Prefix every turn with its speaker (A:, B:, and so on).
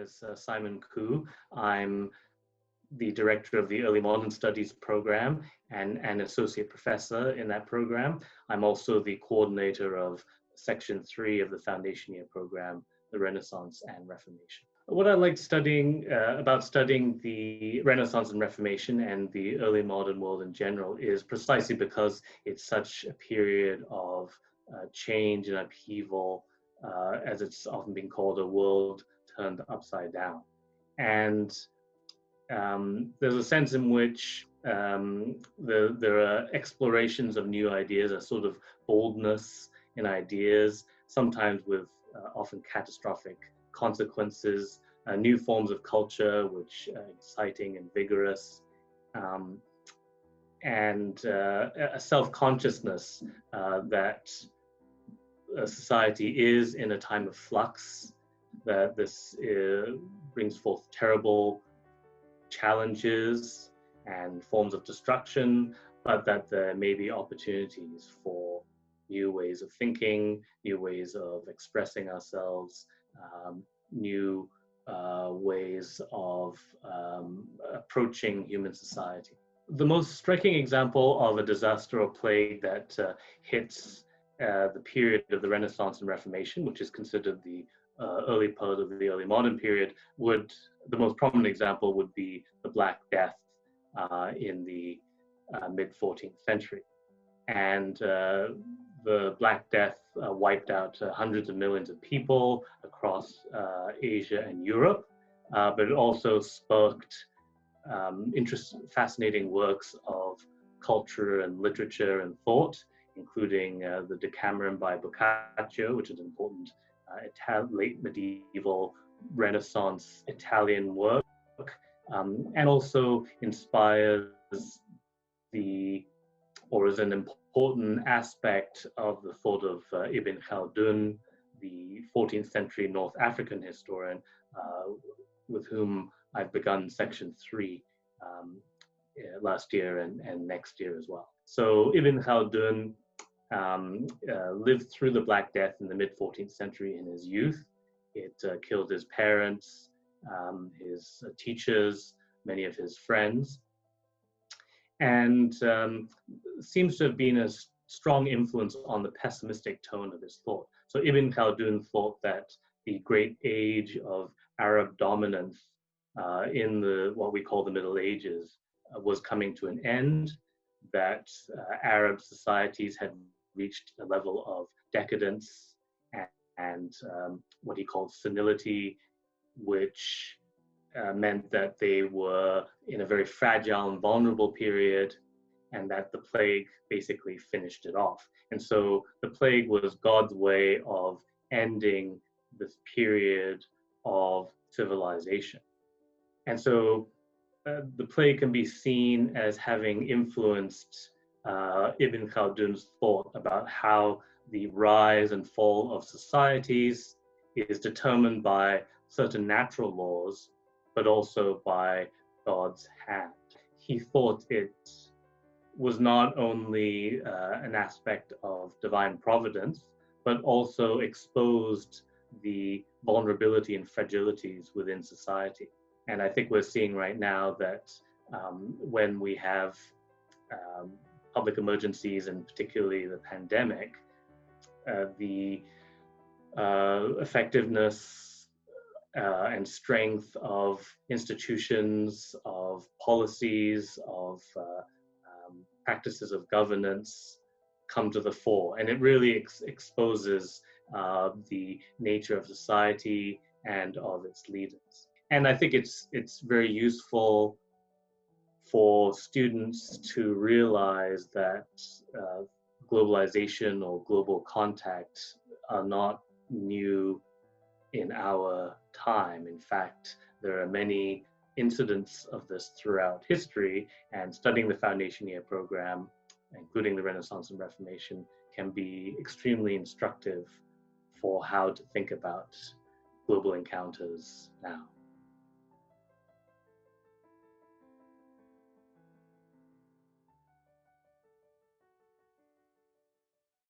A: is Simon Kow. I'm the director of the Early Modern Studies program and an associate professor in that program. I'm also the coordinator of section 3 of the foundation year program, the Renaissance and Reformation. What I like studying about studying the Renaissance and Reformation and the early modern world in general is precisely because it's such a period of change and upheaval, as it's often been called, a world turned upside down. And there's a sense in which there are explorations of new ideas, a sort of boldness in ideas, sometimes with often catastrophic consequences, new forms of culture which are exciting and vigorous, and a self-consciousness that a society is in a time of flux, that this brings forth terrible challenges and forms of destruction, but that there may be opportunities for new ways of thinking, new ways of expressing ourselves, new ways of approaching human society. The most striking example of a disaster or plague that hits the period of the Renaissance and Reformation, which is considered the early part of the early modern period, the most prominent example would be the Black Death in the mid-14th century. And the Black Death wiped out hundreds of millions of people across Asia and Europe, but it also sparked fascinating works of culture and literature and thought, including the Decameron by Boccaccio, which is an important late medieval Renaissance Italian work, and also inspires is an important aspect of the thought of Ibn Khaldun, the 14th century North African historian, with whom I've begun section 3 last year and next year as well. So Ibn Khaldun lived through the Black Death in the mid-14th century in his youth. It killed his parents, his teachers, many of his friends, and seems to have been a strong influence on the pessimistic tone of his thought. So Ibn Khaldun thought that the great age of Arab dominance in what we call the Middle Ages was coming to an end, that Arab societies had reached a level of decadence and what he called senility, which meant that they were in a very fragile and vulnerable period, and that the plague basically finished it off. And so the plague was God's way of ending this period of civilization. And so the plague can be seen as having influenced Ibn Khaldun's thought about how the rise and fall of societies is determined by certain natural laws, but also by God's hand. He thought it was not only an aspect of divine providence, but also exposed the vulnerability and fragilities within society. And I think we're seeing right now that when we have public emergencies, and particularly the pandemic, the effectiveness and strength of institutions, of policies, of practices of governance come to the fore. And it really exposes the nature of society and of its leaders. And I think it's very useful for students to realize that globalization or global contact are not new in our time. In fact, there are many incidents of this throughout history, and studying the foundation year program, including the Renaissance and Reformation, can be extremely instructive for how to think about global encounters now.